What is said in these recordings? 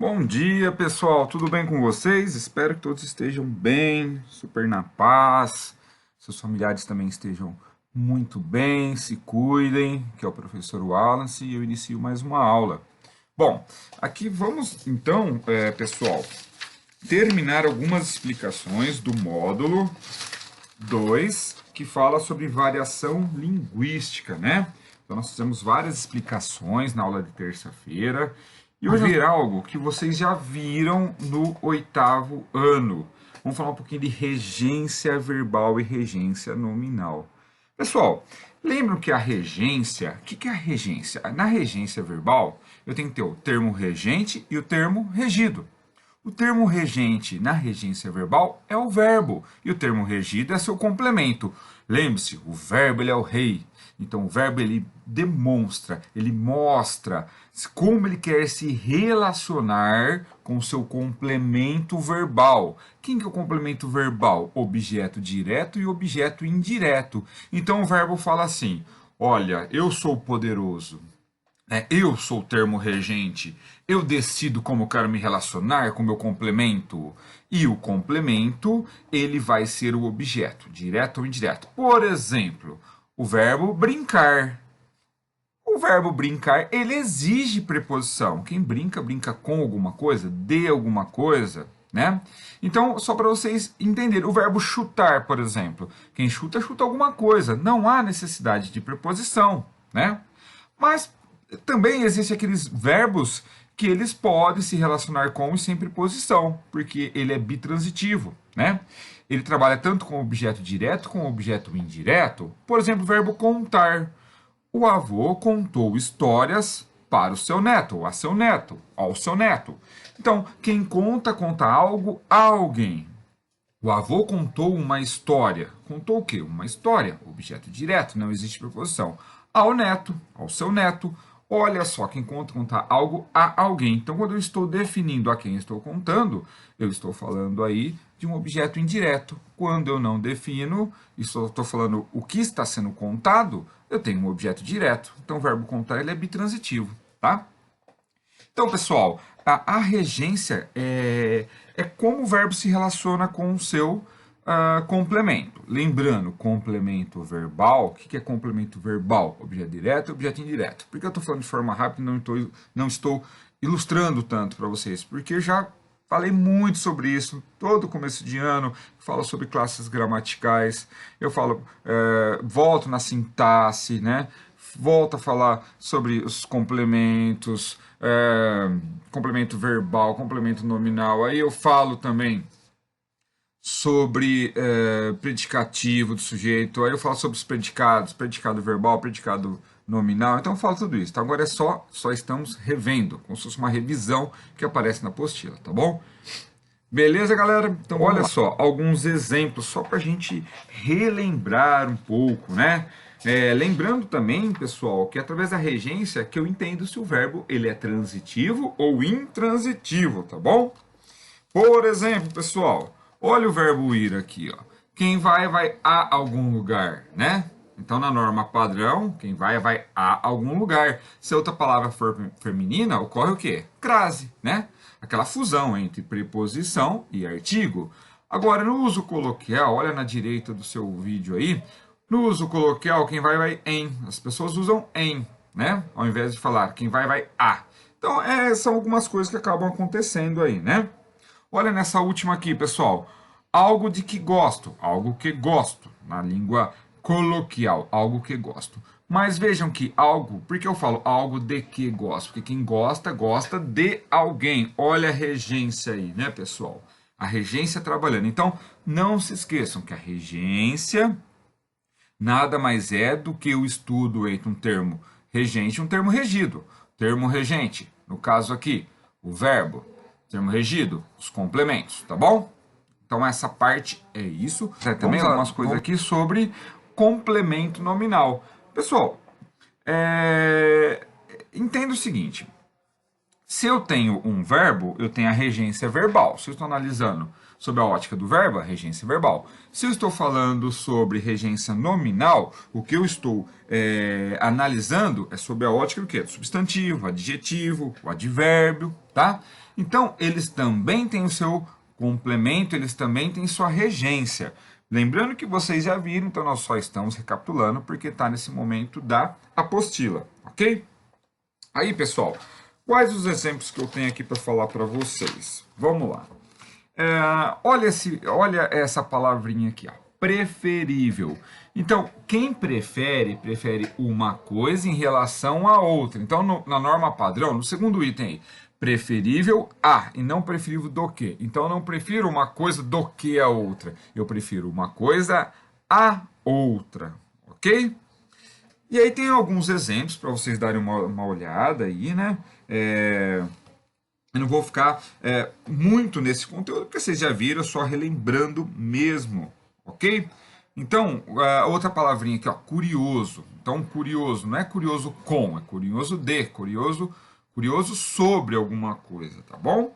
Bom dia, pessoal. Tudo bem com vocês? Espero que todos estejam bem, super na paz. Seus familiares também estejam muito bem, se cuidem, que é o professor Wallace, e eu inicio mais uma aula. Bom, aqui vamos então, pessoal, terminar algumas explicações do módulo 2, que fala sobre variação linguística, né? Então nós fizemos várias explicações na aula de terça-feira. E hoje ver algo que vocês já viram no oitavo ano. Vamos falar um pouquinho de regência verbal e regência nominal. Pessoal, lembram que a regência, o que é a regência? Na regência verbal, eu tenho que ter o termo regente e o termo regido. O termo regente na regência verbal é o verbo e o termo regido é seu complemento. Lembre-se, o verbo ele é o rei. Então o verbo ele demonstra, ele mostra como ele quer se relacionar com o seu complemento verbal. Quem que é o complemento verbal? Objeto direto e objeto indireto. Então o verbo fala assim: olha, eu sou poderoso. Eu sou o termo regente, eu decido como eu quero me relacionar com o meu complemento. E o complemento, ele vai ser o objeto, direto ou indireto. Por exemplo, o verbo brincar. O verbo brincar, ele exige preposição. Quem brinca, brinca com alguma coisa, de alguma coisa, né? Então, só para vocês entenderem, o verbo chutar, por exemplo. Quem chuta, chuta alguma coisa. Não há necessidade de preposição, né? Mas também existem aqueles verbos que eles podem se relacionar com e sem preposição, porque ele é bitransitivo, né? Ele trabalha tanto com objeto direto como objeto indireto. Por exemplo, o verbo contar. O avô contou histórias para o seu neto, ou a seu neto, ao seu neto. Então, quem conta, conta algo a alguém. O avô contou uma história. Contou o quê? Uma história. Objeto direto, não existe preposição. Ao neto, ao seu neto. Olha só, quem conta, conta algo a alguém. Então, quando eu estou definindo a quem estou contando, eu estou falando aí de um objeto indireto. Quando eu não defino, estou falando o que está sendo contado, eu tenho um objeto direto. Então, o verbo contar ele é bitransitivo, tá? Então, pessoal, a regência é como o verbo se relaciona com o seu complemento. Lembrando, complemento verbal, o que é complemento verbal? Objeto direto e objeto indireto. Por que eu estou falando de forma rápida e não estou ilustrando tanto para vocês? Porque eu já falei muito sobre isso, todo começo de ano, falo sobre classes gramaticais, eu falo, volto na sintaxe, né? Volto a falar sobre os complementos, complemento verbal, complemento nominal. Aí eu falo também sobre predicativo do sujeito. Aí eu falo sobre os predicados, predicado verbal, predicado nominal. Então eu falo tudo isso. Então agora só estamos revendo, como se fosse uma revisão que aparece na apostila, tá bom? Beleza, galera? Então, olha só, alguns exemplos, só para a gente relembrar um pouco, né? Lembrando também, pessoal, que através da regência que eu entendo se o verbo ele é transitivo ou intransitivo, tá bom? Por exemplo, pessoal, olha o verbo ir aqui, ó. Quem vai, vai a algum lugar, né? Então, na norma padrão, quem vai, vai a algum lugar. Se outra palavra for feminina, ocorre o quê? Crase, né? Aquela fusão entre preposição e artigo. Agora, no uso coloquial, olha na direita do seu vídeo aí, no uso coloquial, quem vai, vai em. As pessoas usam em, né? Ao invés de falar quem vai, vai a. Então, são algumas coisas que acabam acontecendo aí, né? Olha nessa última aqui, pessoal. Algo de que gosto, algo que gosto, na língua coloquial, algo que gosto. Mas vejam que algo, por que eu falo algo de que gosto? Porque quem gosta, gosta de alguém. Olha a regência aí, né, pessoal? A regência trabalhando. Então, não se esqueçam que a regência nada mais é do que o estudo entre um termo regente e um termo regido. Termo regente, no caso aqui, o verbo. Termo regido, os complementos, tá bom? Então essa parte é isso. Também algumas coisas aqui sobre complemento nominal. Pessoal, entenda o seguinte. Se eu tenho um verbo, eu tenho a regência verbal. Se eu estou analisando sobre a ótica do verbo, a regência verbal. Se eu estou falando sobre regência nominal, o que eu estou analisando é sobre a ótica do quê? Do substantivo, adjetivo, o advérbio, tá? Então, eles também têm o seu complemento, eles também têm sua regência. Lembrando que vocês já viram, então nós só estamos recapitulando porque está nesse momento da apostila, ok? Aí, pessoal, quais os exemplos que eu tenho aqui para falar para vocês? Vamos lá. Olha essa palavrinha aqui, ó, preferível. Então, quem prefere uma coisa em relação à outra. Então, na norma padrão, no segundo item aí, preferível a e não preferível do que. Então, eu não prefiro uma coisa do que a outra. Eu prefiro uma coisa a outra, ok? E aí tem alguns exemplos para vocês darem uma olhada aí, né? Eu não vou ficar muito nesse conteúdo, porque vocês já viram, só relembrando mesmo, ok? Então, outra palavrinha aqui, ó, curioso. Então, curioso não é curioso com, é curioso de, curioso sobre alguma coisa, tá bom?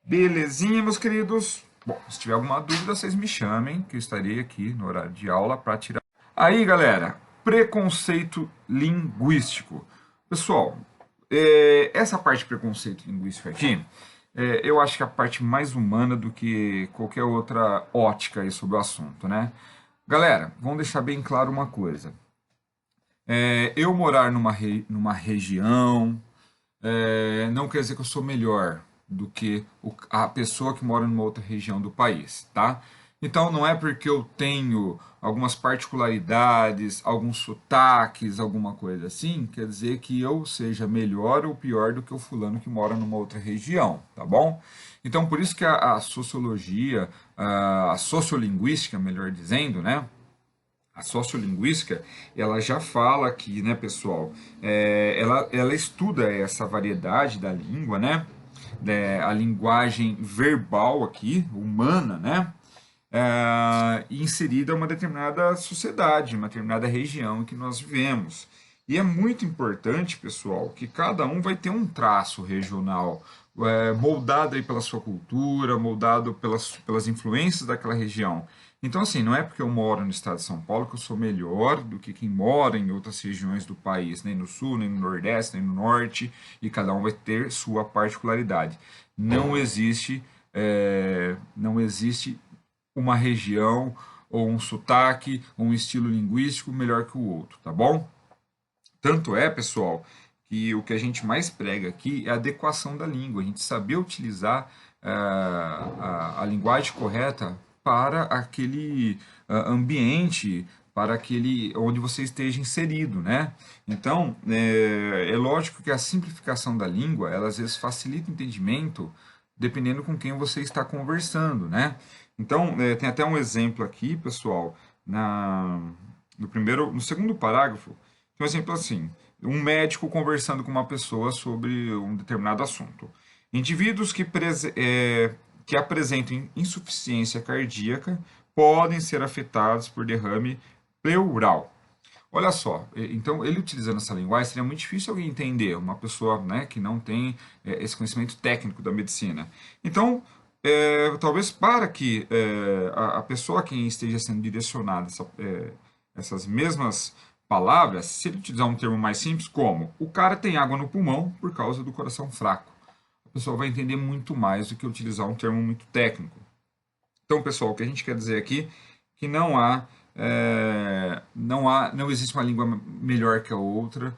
Belezinha, meus queridos? Bom, se tiver alguma dúvida, vocês me chamem, que eu estarei aqui no horário de aula para tirar. Aí, galera, preconceito linguístico. Pessoal, essa parte de preconceito linguístico aqui, eu acho que é a parte mais humana do que qualquer outra ótica aí sobre o assunto, né? Galera, vamos deixar bem claro uma coisa. Eu morar numa região não quer dizer que eu sou melhor do que a pessoa que mora numa outra região do país, tá? Então não é porque eu tenho algumas particularidades, alguns sotaques, alguma coisa assim, quer dizer que eu seja melhor ou pior do que o fulano que mora numa outra região, tá bom? Então por isso que a sociologia, a sociolinguística, melhor dizendo, né? A sociolinguística, ela já fala aqui, né, pessoal? Ela estuda essa variedade da língua, né? A linguagem verbal aqui, humana, né? Inserida a uma determinada sociedade, uma determinada região em que nós vivemos. E é muito importante, pessoal, que cada um vai ter um traço regional, moldado aí pela sua cultura, moldado pelas influências daquela região. Então, assim, não é porque eu moro no estado de São Paulo que eu sou melhor do que quem mora em outras regiões do país, nem no sul, nem no nordeste, nem no norte, e cada um vai ter sua particularidade. Não existe uma região ou um sotaque ou um estilo linguístico melhor que o outro, tá bom? Tanto é, pessoal, que o que a gente mais prega aqui é a adequação da língua, a gente saber utilizar a linguagem correta para aquele ambiente, para aquele onde você esteja inserido, né? Então, é lógico que a simplificação da língua, ela às vezes facilita o entendimento, dependendo com quem você está conversando, né? Então, tem até um exemplo aqui, pessoal, no segundo parágrafo, tem um exemplo assim: um médico conversando com uma pessoa sobre um determinado assunto. Indivíduos que apresentem insuficiência cardíaca podem ser afetados por derrame pleural. Olha só, então ele utilizando essa linguagem seria muito difícil alguém entender, uma pessoa, né, que não tem esse conhecimento técnico da medicina. Então, talvez para que a pessoa a quem esteja sendo direcionada essas mesmas palavras, se ele utilizar um termo mais simples, como o cara tem água no pulmão por causa do coração fraco, a pessoa vai entender muito mais do que utilizar um termo muito técnico. Então, pessoal, o que a gente quer dizer aqui é que não existe uma língua melhor que a outra.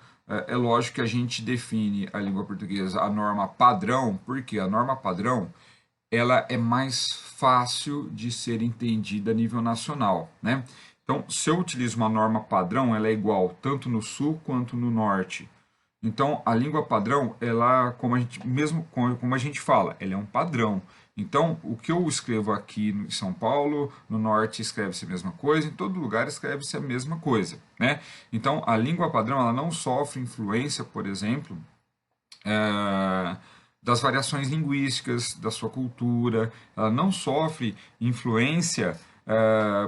É lógico que a gente define a língua portuguesa, a norma padrão, porque a norma padrão ela é mais fácil de ser entendida a nível nacional, né? Então, se eu utilizo uma norma padrão, ela é igual tanto no sul quanto no norte. Então, a língua padrão, ela, como a gente fala, ela é um padrão. Então, o que eu escrevo aqui em São Paulo, no norte escreve-se a mesma coisa, em todo lugar escreve-se a mesma coisa, né? Então, a língua padrão, ela não sofre influência, por exemplo, das variações linguísticas da sua cultura, ela não sofre influência,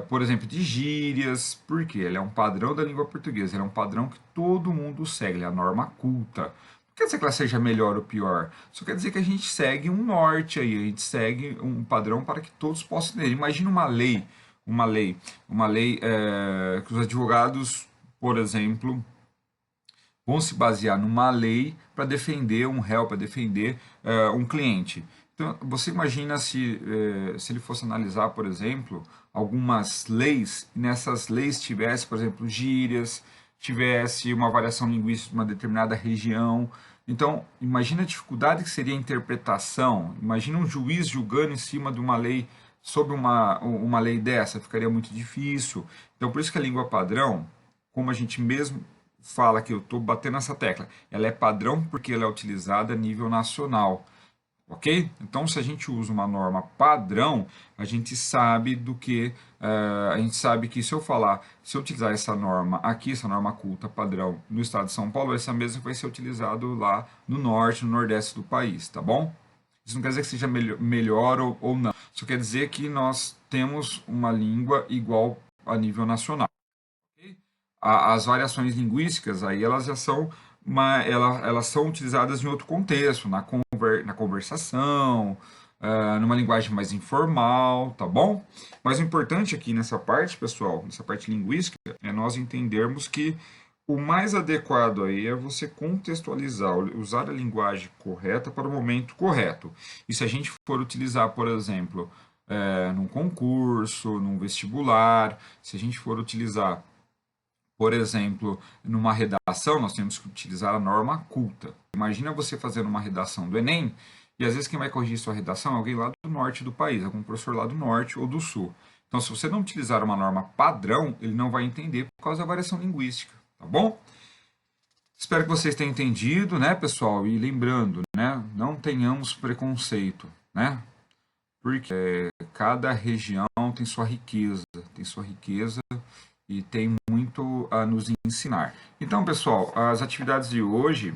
por exemplo, de gírias, porque ele é um padrão da língua portuguesa, ele é um padrão que todo mundo segue, ele é a norma culta. quer dizer que ela seja melhor ou pior. Só quer dizer que a gente segue um norte aí, a gente segue um padrão para que todos possam ter. Imagina uma lei que os advogados, por exemplo, vão se basear numa lei para defender um réu, para defender um cliente. Então, você imagina se ele fosse analisar, por exemplo, algumas leis, e nessas leis tivesse, por exemplo, gírias, tivesse uma variação linguística de uma determinada região. Então, imagina a dificuldade que seria a interpretação. Imagina um juiz julgando em cima de uma lei, sobre uma lei dessa, ficaria muito difícil. Então, por isso que a língua padrão, como a gente mesmo fala que eu estou batendo essa tecla, ela é padrão porque ela é utilizada a nível nacional, ok? Então, se a gente usa uma norma padrão, a gente sabe a gente sabe que se eu utilizar essa norma aqui, essa norma culta padrão no estado de São Paulo, essa mesma vai ser utilizado lá no norte, no nordeste do país, tá bom? Isso não quer dizer que seja melhor ou não. Isso quer dizer que nós temos uma língua igual a nível nacional. As variações linguísticas aí elas já são elas são utilizadas em outro contexto, na conversação, numa linguagem mais informal, tá bom? Mas o importante aqui nessa parte, pessoal, nessa parte linguística, é nós entendermos que o mais adequado aí é você contextualizar, usar a linguagem correta para o momento correto. E se a gente for utilizar, por exemplo, num concurso, num vestibular, se a gente for utilizar, por exemplo, numa redação, nós temos que utilizar a norma culta. Imagina você fazendo uma redação do Enem, e às vezes quem vai corrigir sua redação é alguém lá do norte do país, algum professor lá do norte ou do sul. Então, se você não utilizar uma norma padrão, ele não vai entender por causa da variação linguística, tá bom? Espero que vocês tenham entendido, né, pessoal? E lembrando, né, não tenhamos preconceito, né? Porque cada região tem sua riqueza e tem muito a nos ensinar. Então, pessoal, as atividades de hoje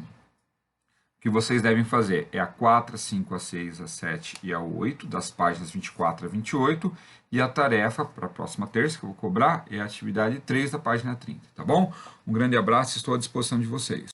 que vocês devem fazer é a 4, a 5, a 6, a 7 e a 8, das páginas 24 a 28, e a tarefa para a próxima terça que eu vou cobrar é a atividade 3 da página 30, tá bom? Um grande abraço e estou à disposição de vocês.